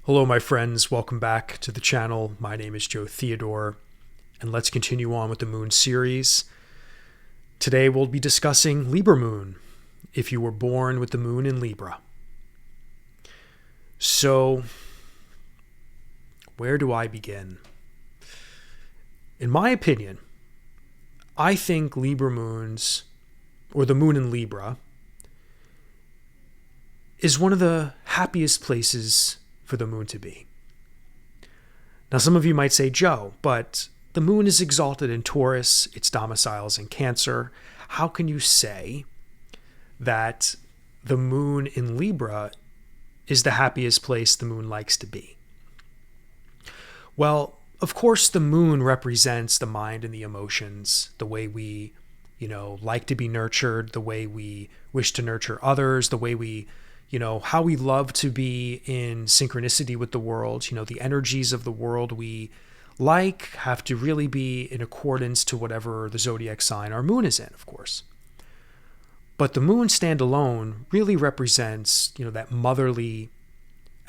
Hello, my friends. Welcome back to the channel. My name is Theodore, and let's continue on with the moon series. Today, we'll be discussing Libra moon, if you were born with the moon in Libra. So, where do I begin? In my opinion, I think Libra moons, or the moon in Libra, is one of the happiest places for the moon to be. Now, some of you might say, Joe, but the moon is exalted in Taurus, its domiciles in Cancer. How can you say that the moon in Libra is the happiest place the moon likes to be? Well, of course, the moon represents the mind and the emotions, the way we, like to be nurtured, the way we wish to nurture others, the way we how we love to be in synchronicity with the world. The energies of the world we have to really be in accordance to whatever the zodiac sign our moon is in, of course. But the moon standalone really represents, that motherly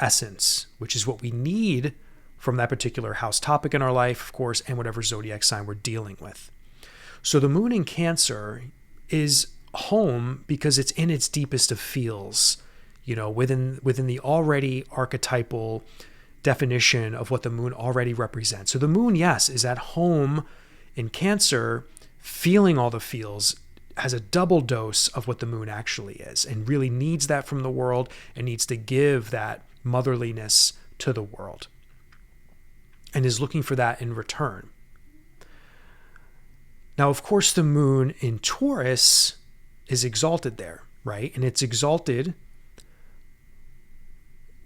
essence, which is what we need from that particular house topic in our life, of course, and whatever zodiac sign we're dealing with. So the moon in Cancer is home because it's in its deepest of feels, within the already archetypal definition of what the moon already represents. So the moon, yes, is at home in Cancer, feeling all the feels, has a double dose of what the moon actually is, and really needs that from the world and needs to give that motherliness to the world, and is looking for that in return. Now, of course, the moon in Taurus is exalted there, right? And it's exalted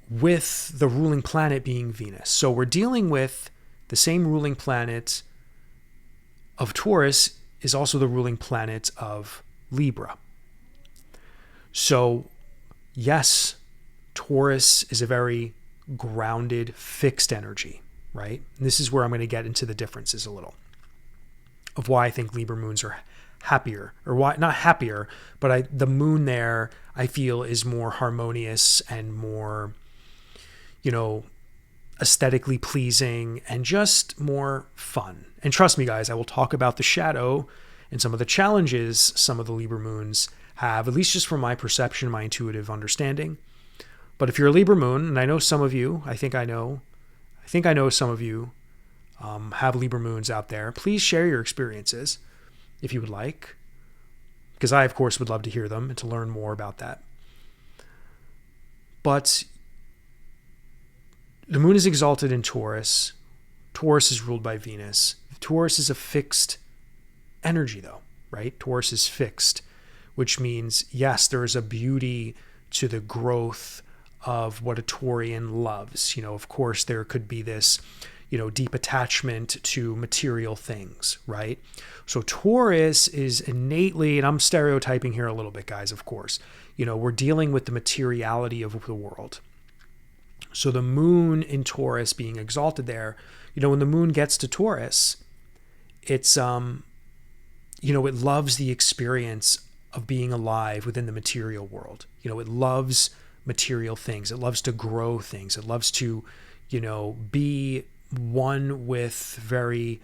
with the ruling planet being Venus. So we're dealing with the same ruling planet of Taurus is also the ruling planet of Libra. So yes, Taurus is a very grounded, fixed energy, right? And this is where I'm going to get into the differences a little of why I think Libra moons are happier, or why not happier, but the moon there I feel is more harmonious and more aesthetically pleasing and just more fun. And trust me, guys, I will talk about the shadow and some of the challenges some of the Libra moons have, at least just from my perception, my intuitive understanding. But if you're a Libra moon, and I know some of you, I think I know some of you have Libra moons out there, please share your experiences if you would like, because I, of course, would love to hear them and to learn more about that. But the moon is exalted in Taurus. Taurus is ruled by Venus. Taurus is a fixed energy, though, right? Taurus is fixed, which means, yes, there is a beauty to the growth of what a Taurian loves. Of course, there could be this, deep attachment to material things, right? So Taurus is innately, and I'm stereotyping here a little bit, guys, of course, we're dealing with the materiality of the world. So the moon in Taurus being exalted there, when the moon gets to Taurus, it's, it loves the experience of being alive within the material world. It loves material things. It loves to grow things. It loves to, be one with very,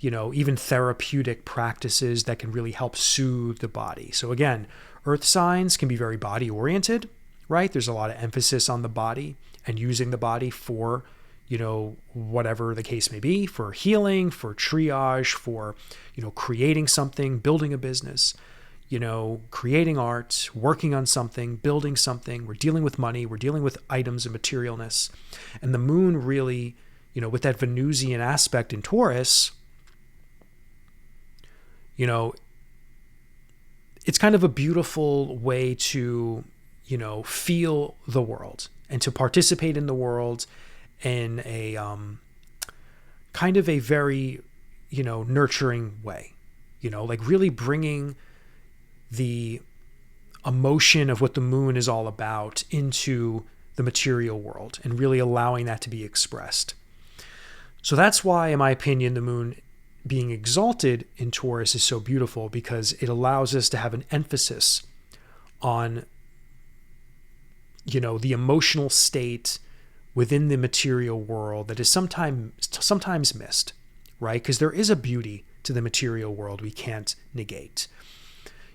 even therapeutic practices that can really help soothe the body. So again, earth signs can be very body oriented, right? There's a lot of emphasis on the body and using the body for, whatever the case may be, for healing, for triage, for, creating something, building a business, creating art, working on something, building something. We're dealing with money. We're dealing with items and materialness. And the moon really, with that Venusian aspect in Taurus, it's kind of a beautiful way to, feel the world and to participate in the world in a kind of a very, nurturing way, like really bringing the emotion of what the moon is all about into the material world and really allowing that to be expressed. So that's why, in my opinion, the moon being exalted in Taurus is so beautiful, because it allows us to have an emphasis on, the emotional state within the material world that is sometimes missed, right? Because there is a beauty to the material world we can't negate,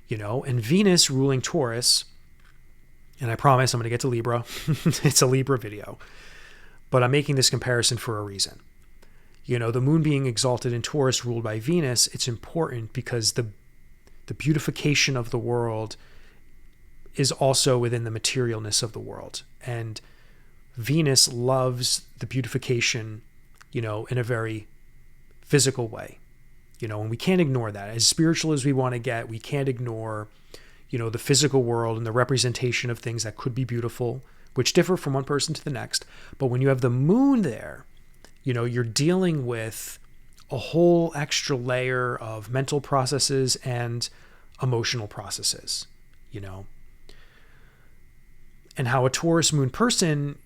and Venus ruling Taurus, and I promise I'm going to get to Libra. It's a Libra video, but I'm making this comparison for a reason. The moon being exalted in Taurus ruled by Venus, it's important because the beautification of the world is also within the materialness of the world. And Venus loves the beautification, in a very physical way, and we can't ignore that. As spiritual as we want to get, we can't ignore, the physical world and the representation of things that could be beautiful, which differ from one person to the next. But when you have the moon there, you're dealing with a whole extra layer of mental processes and emotional processes, and how a Taurus moon person,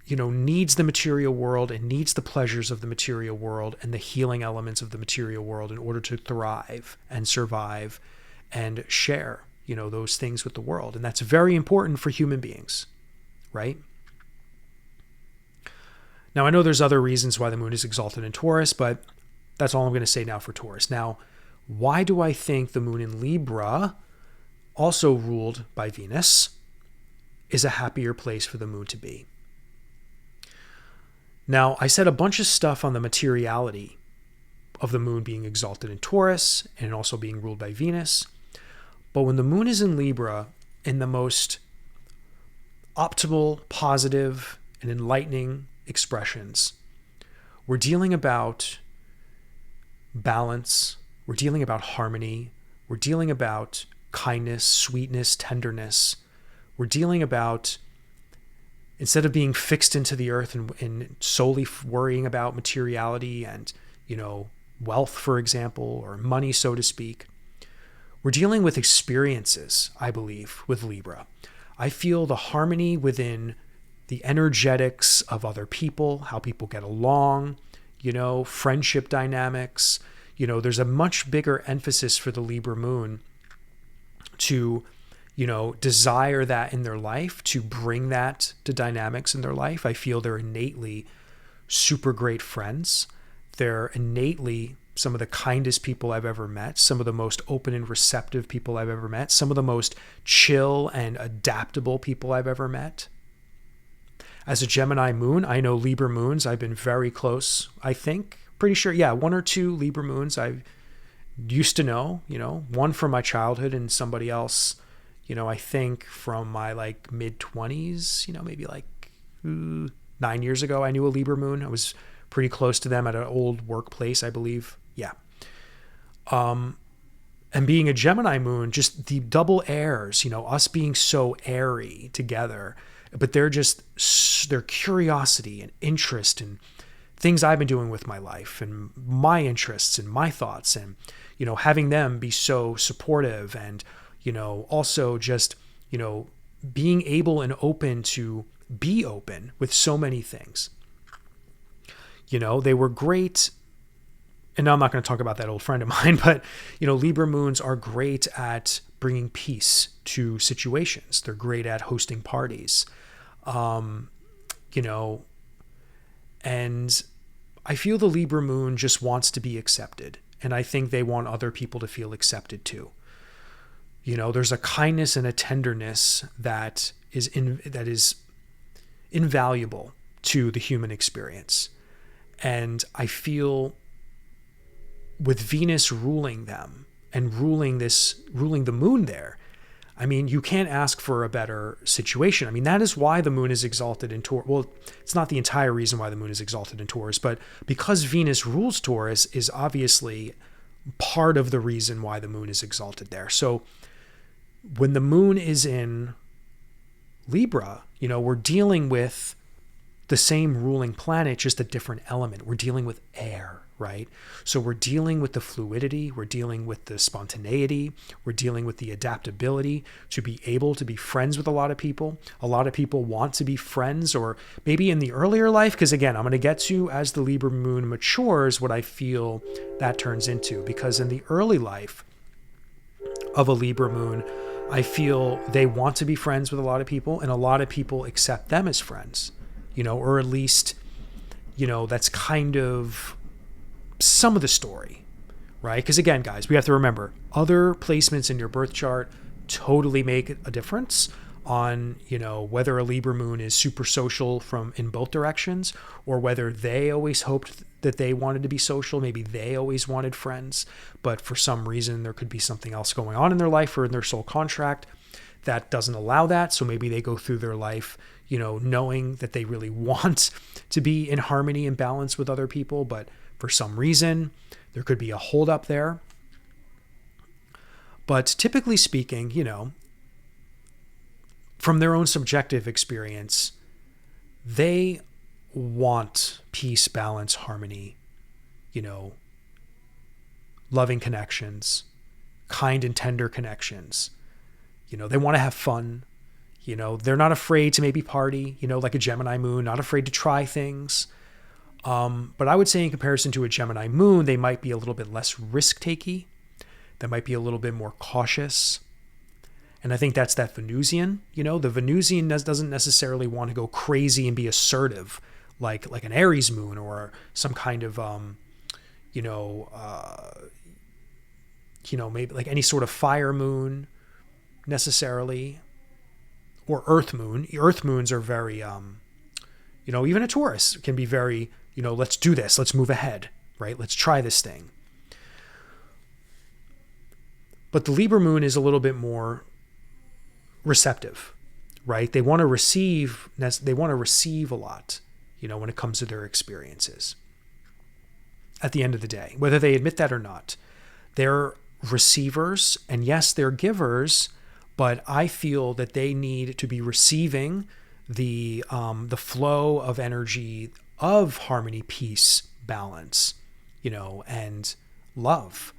needs the material world and needs the pleasures of the material world and the healing elements of the material world in order to thrive and survive and share, those things with the world. And that's very important for human beings, right? Now, I know there's other reasons why the moon is exalted in Taurus, but that's all I'm going to say now for Taurus. Now, why do I think the moon in Libra, also ruled by Venus, is a happier place for the moon to be? Now, I said a bunch of stuff on the materiality of the moon being exalted in Taurus and also being ruled by Venus. But when the moon is in Libra, in the most optimal, positive, and enlightening expressions, we're dealing about balance, we're dealing about harmony, we're dealing about kindness, sweetness, tenderness. We're dealing about, instead of being fixed into the earth and solely worrying about materiality and, wealth, for example, or money, so to speak, we're dealing with experiences, I believe, with Libra. I feel the harmony within the energetics of other people, how people get along, friendship dynamics. There's a much bigger emphasis for the Libra moon to, desire that in their life, to bring that to dynamics in their life. I feel they're innately super great friends. They're innately some of the kindest people I've ever met, some of the most open and receptive people I've ever met, some of the most chill and adaptable people I've ever met. As a Gemini moon, I know Libra moons, I've been very close, I think. Pretty sure, yeah, 1 or 2 Libra moons I used to know, one from my childhood and somebody else, I think from my mid-20s, maybe 9 years ago, I knew a Libra moon. I was pretty close to them at an old workplace, I believe. Yeah. And being a Gemini moon, just the double airs, us being so airy together, but their curiosity and interest and things I've been doing with my life and my interests and my thoughts and, having them be so supportive and, also just, being able and open to be open with so many things. They were great. And now I'm not going to talk about that old friend of mine, but, Libra moons are great at bringing peace to situations. They're great at hosting parties, and I feel the Libra moon just wants to be accepted. And I think they want other people to feel accepted too. There's a kindness and a tenderness that is invaluable to the human experience. And I feel with Venus ruling them and ruling the moon there, I mean, you can't ask for a better situation. I mean, that is why the moon is exalted in Taurus. Well, it's not the entire reason why the moon is exalted in Taurus, but because Venus rules Taurus is obviously part of the reason why the moon is exalted there. So when the moon is in Libra, we're dealing with the same ruling planet, just a different element. We're dealing with air, right? So we're dealing with the fluidity, we're dealing with the spontaneity, we're dealing with the adaptability to be able to be friends with a lot of people. A lot of people want to be friends, or maybe in the earlier life, because again, I'm going to get to, as the Libra moon matures, what I feel that turns into. Because in the early life of a Libra moon, I feel they want to be friends with a lot of people, and a lot of people accept them as friends. or at least, that's kind of some of the story, right? Because again, guys, we have to remember other placements in your birth chart totally make a difference on, whether a Libra moon is super social in both directions, or whether they always hoped that they wanted to be social. Maybe they always wanted friends, but for some reason there could be something else going on in their life or in their soul contract that doesn't allow that. So maybe they go through their life, knowing that they really want to be in harmony and balance with other people, but for some reason there could be a holdup there. But typically speaking, from their own subjective experience, they want peace, balance, harmony, loving connections, kind and tender connections. They want to have fun. They're not afraid to maybe party, like a Gemini moon, not afraid to try things. But I would say in comparison to a Gemini moon, they might be a little bit less risk-takey. They might be a little bit more cautious. And I think that's that Venusian. The Venusian doesn't necessarily want to go crazy and be assertive like an Aries moon or some kind of, maybe like any sort of fire moon necessarily, or Earth moon. Earth moons are very, even a Taurus can be very, let's do this, let's move ahead, right? Let's try this thing. But the Libra moon is a little bit more receptive, right? They want to receive a lot, when it comes to their experiences. At the end of the day, whether they admit that or not, they're receivers, and yes, they're givers, but I feel that they need to be receiving the flow of energy of harmony, peace, balance, and love.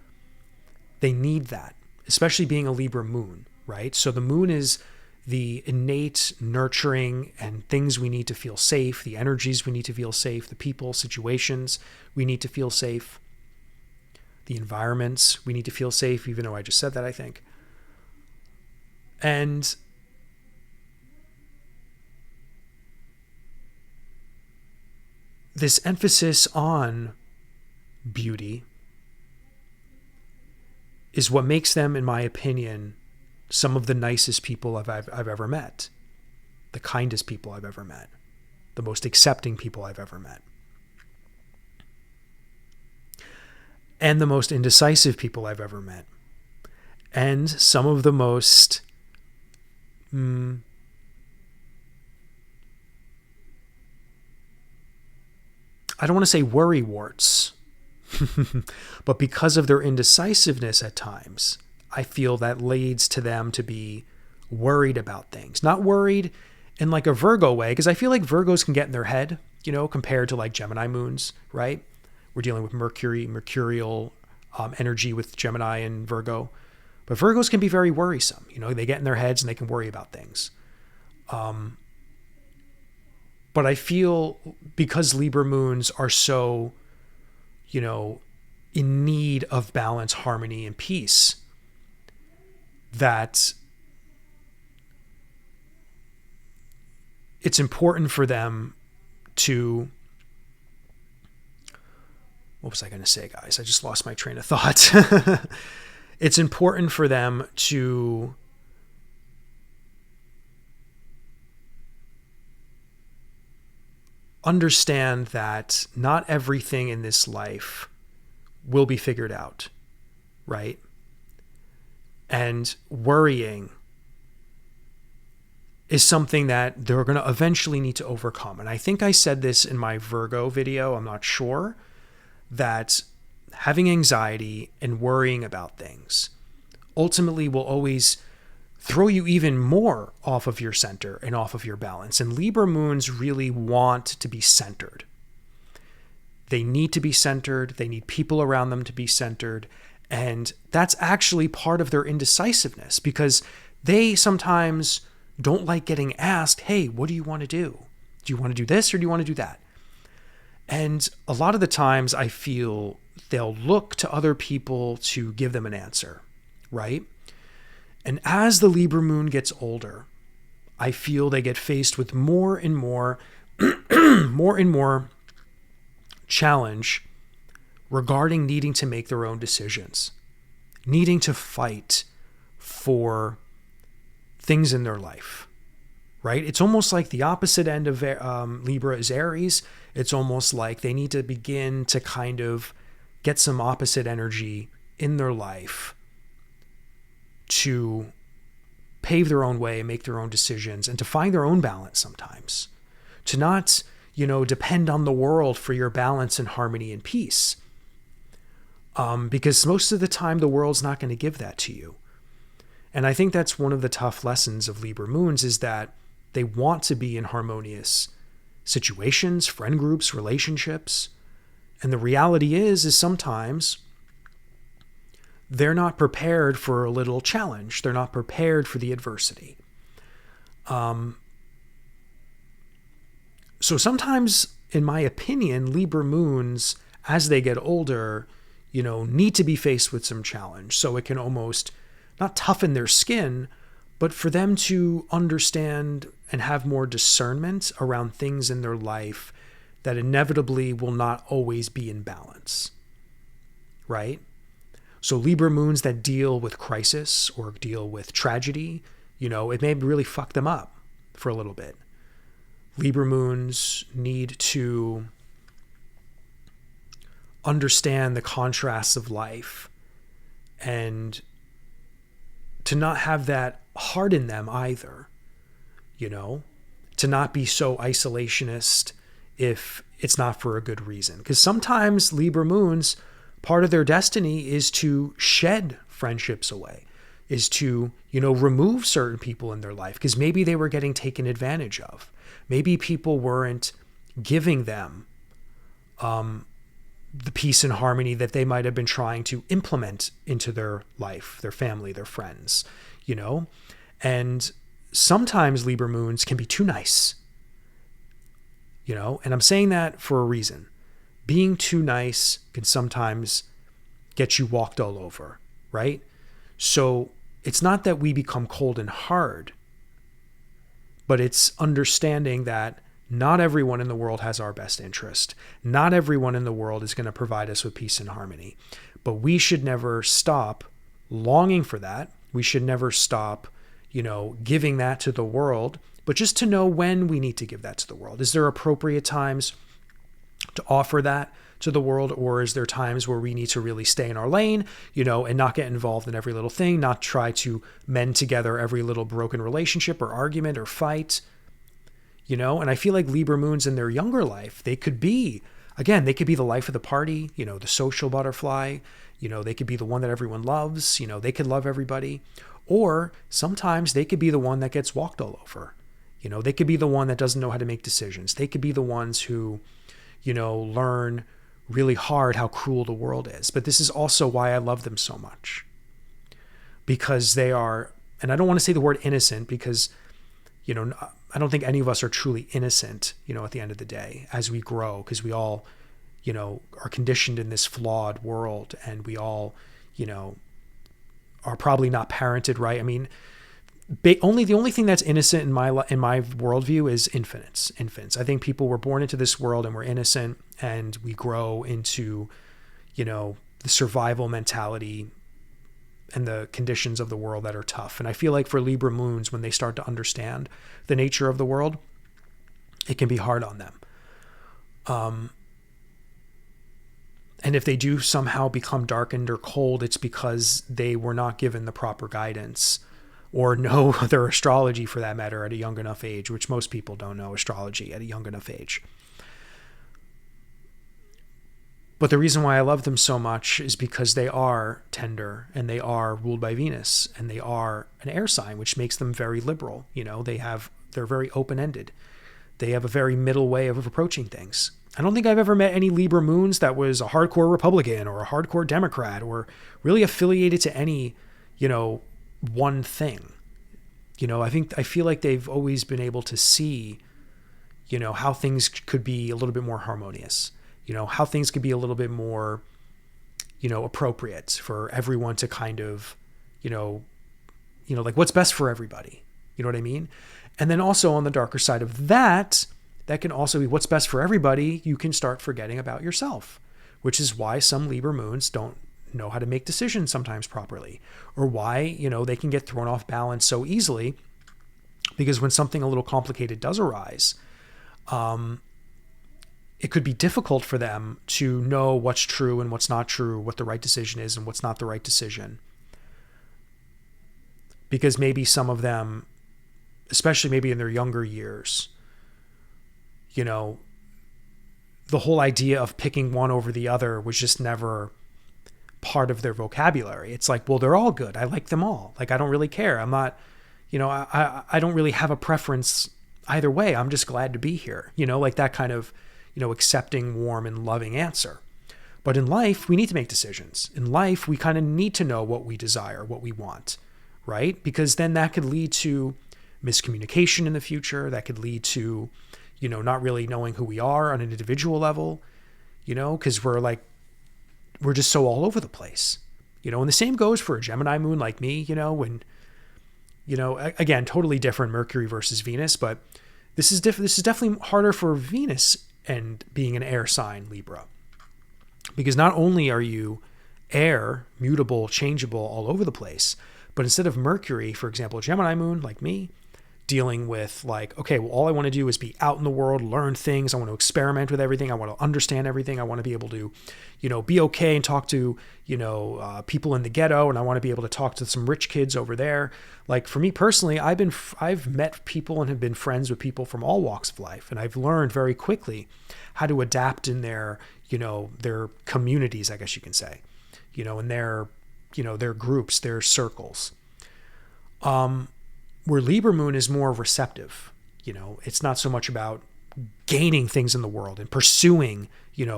They need that, especially being a Libra moon, right? So the moon is the innate nurturing and things we need to feel safe, the energies we need to feel safe, the people, situations we need to feel safe, the environments we need to feel safe, even though I just said that, I think. And this emphasis on beauty is what makes them, in my opinion, some of the nicest people I've ever met, the kindest people I've ever met, the most accepting people I've ever met, and the most indecisive people I've ever met, and some of the most I don't want to say worrywarts, but because of their indecisiveness at times, I feel that leads to them to be worried about things. Not worried in like a Virgo way, because I feel like Virgos can get in their head, compared to like Gemini moons, right? We're dealing with mercurial energy with Gemini and Virgo. But Virgos can be very worrisome. They get in their heads and they can worry about things. But I feel because Libra moons are so, in need of balance, harmony, and peace, that it's important for them to, what was I going to say, guys? I just lost my train of thought. It's important for them to understand that not everything in this life will be figured out, right? And worrying is something that they're going to eventually need to overcome. And I think I said this in my Virgo video, I'm not sure, that having anxiety and worrying about things ultimately will always throw you even more off of your center and off of your balance. And Libra moons really want to be centered. They need to be centered. They need people around them to be centered. And that's actually part of their indecisiveness, because they sometimes don't like getting asked, hey, what do you want to do? Do you want to do this or do you want to do that? And a lot of the times I feel they'll look to other people to give them an answer, right? And as the Libra moon gets older, I feel they get faced with more and more more and more challenge regarding needing to make their own decisions, needing to fight for things in their life, right? It's almost like the opposite end of Libra is Aries. It's almost like they need to begin to kind of get some opposite energy in their life to pave their own way, make their own decisions, and to find their own balance sometimes. To not, depend on the world for your balance and harmony and peace. Because most of the time the world's not going to give that to you. And I think that's one of the tough lessons of Libra moons, is that they want to be in harmonious situations, friend groups, relationships. And the reality is sometimes they're not prepared for a little challenge. They're not prepared for the adversity. So sometimes, in my opinion, Libra moons, as they get older, need to be faced with some challenge. So it can almost not toughen their skin, but for them to understand and have more discernment around things in their life that inevitably will not always be in balance, right? So Libra moons that deal with crisis or deal with tragedy, it may really fuck them up for a little bit. Libra moons need to understand the contrasts of life and to not have that harden them either, to not be so isolationist if it's not for a good reason. Because sometimes Libra moons, part of their destiny is to shed friendships away, is to, remove certain people in their life because maybe they were getting taken advantage of. Maybe people weren't giving them the peace and harmony that they might have been trying to implement into their life, their family, their friends, and sometimes Libra moons can be too nice, and I'm saying that for a reason. Being too nice can sometimes get you walked all over, right? So it's not that we become cold and hard, but it's understanding that not everyone in the world has our best interest. Not everyone in the world is going to provide us with peace and harmony. But we should never stop longing for that. We should never stop, giving that to the world, but just to know when we need to give that to the world. Is there appropriate times to offer that to the world, or is there times where we need to really stay in our lane, and not get involved in every little thing, not try to mend together every little broken relationship or argument or fight? And I feel like Libra moons in their younger life, they could be the life of the party, the social butterfly, they could be the one that everyone loves, they could love everybody. Or sometimes they could be the one that gets walked all over. They could be the one that doesn't know how to make decisions. They could be the ones who, learn really hard how cruel the world is. But this is also why I love them so much. Because they are, and I don't want to say the word innocent because, I don't think any of us are truly innocent, at the end of the day, as we grow, because we all, are conditioned in this flawed world, and we all, are probably not parented right. I mean, the only thing that's innocent in my worldview is infants. I think people were born into this world and we're innocent, and we grow into, the survival mentality and the conditions of the world that are tough. And I feel like for Libra moons, when they start to understand the nature of the world, it can be hard on them. And if they do somehow become darkened or cold, it's because they were not given the proper guidance or know their astrology, for that matter, at a young enough age, which most people don't know astrology at a young enough age. But the reason why I love them so much is because they are tender, and they are ruled by Venus, and they are an air sign, which makes them very liberal. They're very open-ended. They have a very middle way of approaching things. I don't think I've ever met any Libra moons that was a hardcore Republican or a hardcore Democrat or really affiliated to any, one thing. I feel like they've always been able to see, how things could be a little bit more harmonious. How things could be a little bit more, appropriate for everyone to kind of, like what's best for everybody. You know what I mean? And then also on the darker side of that that can also be what's best for everybody. You can start forgetting about yourself, which is why some Libra moons don't know how to make decisions sometimes properly, or why, they can get thrown off balance so easily, because when something a little complicated does arise, it could be difficult for them to know what's true and what's not true, what the right decision is and what's not the right decision. Because maybe some of them, especially maybe in their younger years, the whole idea of picking one over the other was just never part of their vocabulary. It's like, well, they're all good. I like them all. Like, I don't really care. I'm not, I don't really have a preference either way. I'm just glad to be here. Like that kind of, accepting, warm, and loving answer. But in life, we need to make decisions. In life, we kind of need to know what we desire, what we want, right? Because then that could lead to miscommunication in the future. That could lead to, not really knowing who we are on an individual level, because we're just so all over the place, and the same goes for a Gemini moon like me, when, again, totally different Mercury versus Venus, but this is definitely harder for Venus and being an air sign, Libra, because not only are you air, mutable, changeable, all over the place, but instead of Mercury, for example, a Gemini moon like me, dealing with like, okay, well, all I want to do is be out in the world, learn things. I want to experiment with everything. I want to understand everything. I want to be able to, be okay and talk to, people in the ghetto. And I want to be able to talk to some rich kids over there. Like for me personally, I've met people and have been friends with people from all walks of life. And I've learned very quickly how to adapt in their, their communities, I guess you can say, in their, their groups, their circles. Where Libra moon is more receptive, it's not so much about gaining things in the world and pursuing,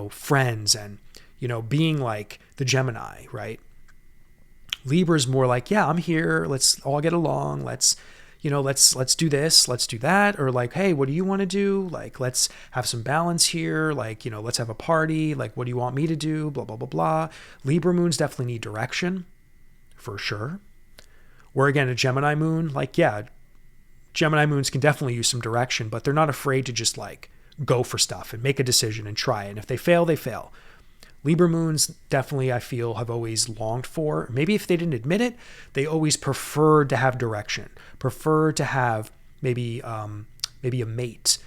friends and, being like the Gemini, right? Libra is more like, yeah, I'm here. Let's all get along. Let's do this, let's do that. Or like, hey, what do you want to do? Like, let's have some balance here. Like, let's have a party. Like, what do you want me to do? Blah, blah, blah, blah. Libra moons definitely need direction for sure. Where again, a Gemini moon, like, yeah, Gemini moons can definitely use some direction, but they're not afraid to just like go for stuff and make a decision and try it. And if they fail, they fail. Libra moons definitely, I feel, have always longed for, maybe if they didn't admit it, they always preferred to have direction, preferred to have maybe a mate,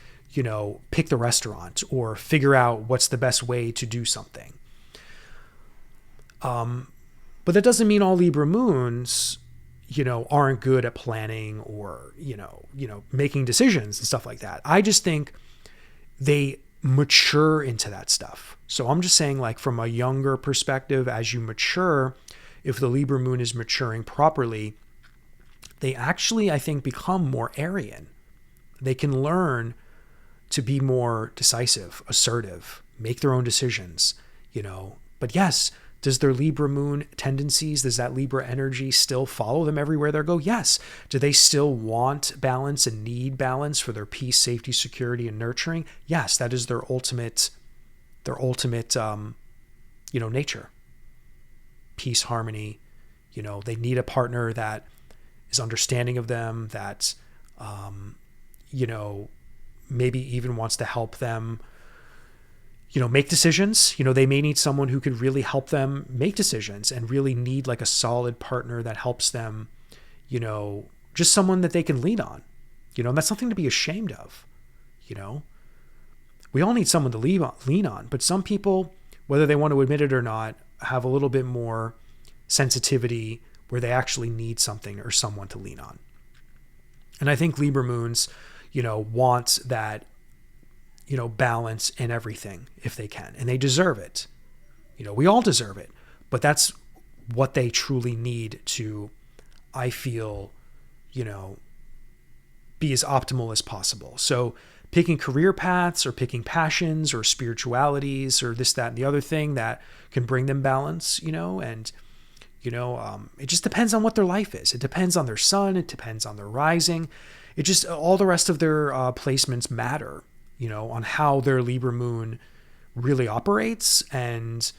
pick the restaurant or figure out what's the best way to do something. But that doesn't mean all Libra moons aren't good at planning or, making decisions and stuff like that. I just think they mature into that stuff. So I'm just saying, like, from a younger perspective, as you mature, if the Libra moon is maturing properly, they actually, I think, become more Aryan. They can learn to be more decisive, assertive, make their own decisions, but yes, does their Libra moon tendencies, does that Libra energy still follow them everywhere they go? Yes. Do they still want balance and need balance for their peace, safety, security, and nurturing? Yes, that is their ultimate, nature. Peace, harmony. They need a partner that is understanding of them, that, maybe even wants to help them, make decisions. They may need someone who could really help them make decisions and really need like a solid partner that helps them, just someone that they can lean on, and that's something to be ashamed of. We all need someone to lean on, but some people, whether they want to admit it or not, have a little bit more sensitivity where they actually need something or someone to lean on. And I think Libra moons, want that, balance in everything if they can, and they deserve it. We all deserve it, but that's what they truly need to, I feel, be as optimal as possible. So picking career paths or picking passions or spiritualities or this, that, and the other thing that can bring them balance, and, it just depends on what their life is. It depends on their sun. It depends on their rising. It just, all the rest of their placements matter, on how their Libra moon really operates and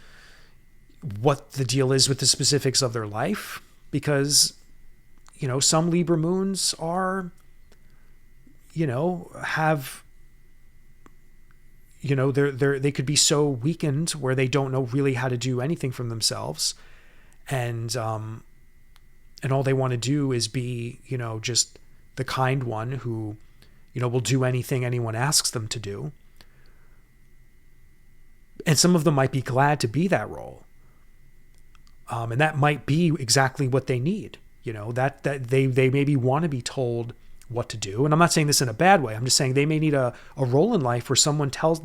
what the deal is with the specifics of their life. Because, some Libra moons are, have they could be so weakened where they don't know really how to do anything from themselves. And all they want to do is be, just the kind one who, will do anything anyone asks them to do. And some of them might be glad to be that role. And that might be exactly what they need, that they maybe want to be told what to do. And I'm not saying this in a bad way. I'm just saying they may need a role in life where someone tells,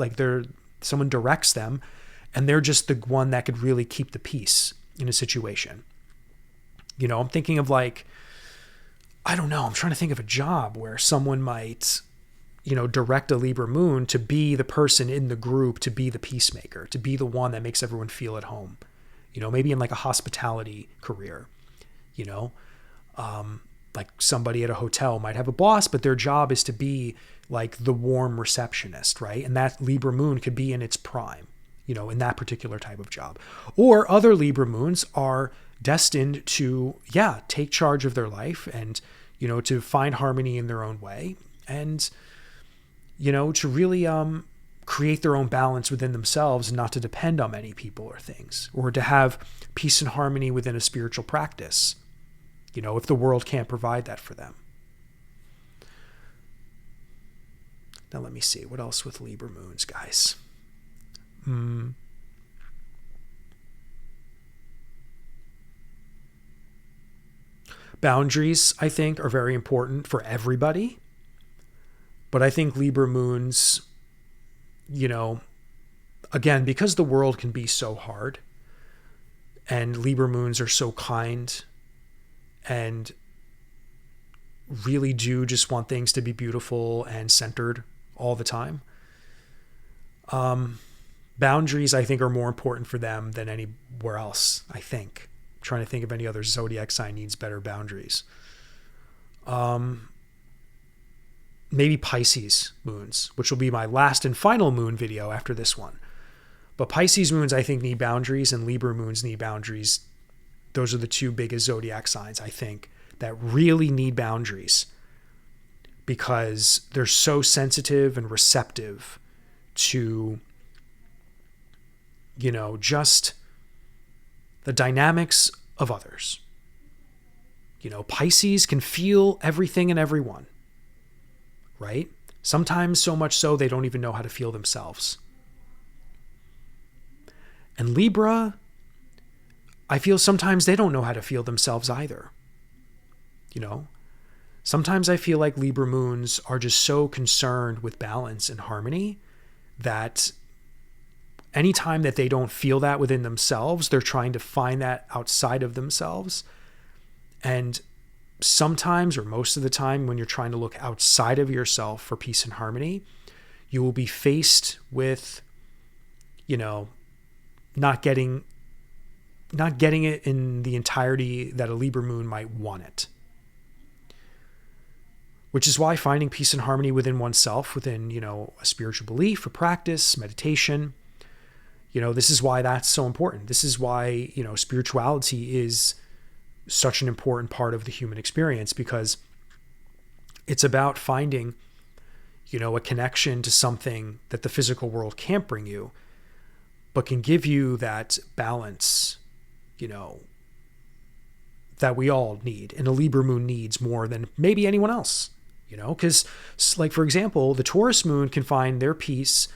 someone directs them, and they're just the one that could really keep the peace in a situation. I'm thinking of I don't know, I'm trying to think of a job where someone might, direct a Libra moon to be the person in the group, to be the peacemaker, to be the one that makes everyone feel at home, maybe in a hospitality career, like somebody at a hotel might have a boss, but their job is to be the warm receptionist, right? And that Libra moon could be in its prime, in that particular type of job. Or other Libra moons are destined to, take charge of their life and, to find harmony in their own way and, to really create their own balance within themselves and not to depend on many people or things, or to have peace and harmony within a spiritual practice, if the world can't provide that for them. Now let me see, what else with Libra moons, guys? Boundaries, I think, are very important for everybody. But I think Libra moons, again, because the world can be so hard and Libra moons are so kind and really do just want things to be beautiful and centered all the time. Boundaries, I think, are more important for them than anywhere else, I think. I'm trying to think if any other zodiac sign needs better boundaries. Maybe Pisces moons, which will be my last and final moon video after this one. But Pisces moons, I think, need boundaries, and Libra moons need boundaries. Those are the two biggest zodiac signs, I think, that really need boundaries because they're so sensitive and receptive to, just the dynamics of others. Pisces can feel everything and everyone, right? Sometimes so much so they don't even know how to feel themselves. And Libra, I feel sometimes they don't know how to feel themselves either. Sometimes I feel like Libra moons are just so concerned with balance and harmony that anytime that they don't feel that within themselves, they're trying to find that outside of themselves. And sometimes, or most of the time, when you're trying to look outside of yourself for peace and harmony, you will be faced with, not getting it in the entirety that a Libra moon might want it. Which is why finding peace and harmony within oneself, within, a spiritual belief, a practice, meditation, this is why that's so important. This is why, spirituality is such an important part of the human experience, because it's about finding, a connection to something that the physical world can't bring you, but can give you that balance, that we all need, and a Libra moon needs more than maybe anyone else, because for example, the Taurus moon can find their peace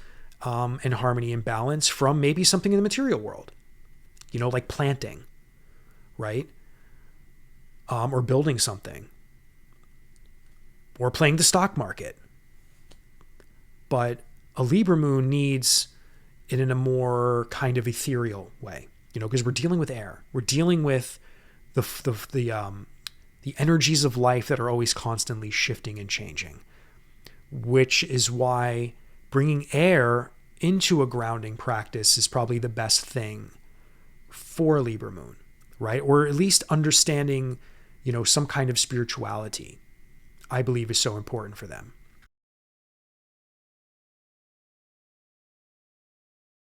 and harmony and balance from maybe something in the material world, like planting, right? Or building something, or playing the stock market. But a Libra moon needs it in a more kind of ethereal way, because we're dealing with air. We're dealing with the energies of life that are always constantly shifting and changing, which is why bringing air into a grounding practice is probably the best thing for a Libra moon, right? Or at least understanding, some kind of spirituality, I believe is so important for them.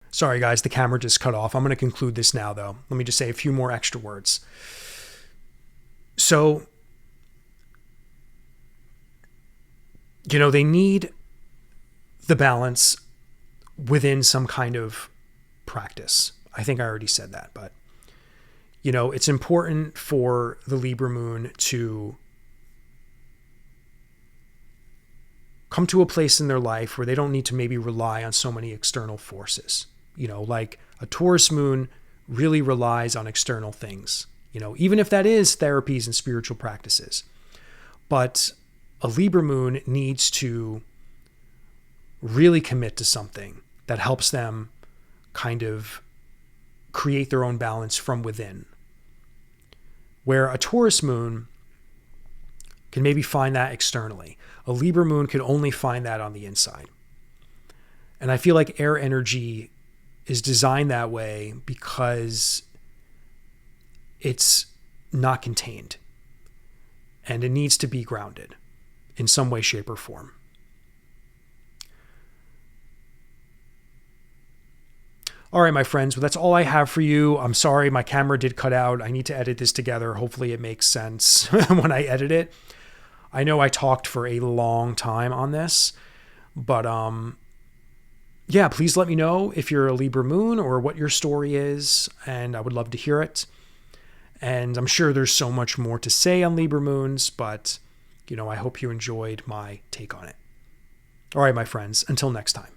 Sorry, guys, the camera just cut off. I'm going to conclude this now, though. Let me just say a few more extra words. So, they need the balance within some kind of practice. I think I already said that, but it's important for the Libra moon to come to a place in their life where they don't need to maybe rely on so many external forces. Like a Taurus moon really relies on external things, even if that is therapies and spiritual practices. But a Libra moon needs to really commit to something that helps them kind of create their own balance from within. Where a Taurus moon can maybe find that externally. A Libra moon could only find that on the inside. And I feel like air energy is designed that way because it's not contained. And it needs to be grounded in some way, shape, or form. All right, my friends, well, that's all I have for you. I'm sorry, my camera did cut out. I need to edit this together. Hopefully it makes sense when I edit it. I know I talked for a long time on this, but yeah, please let me know if you're a Libra moon or what your story is, and I would love to hear it. And I'm sure there's so much more to say on Libra moons, but I hope you enjoyed my take on it. All right, my friends, until next time.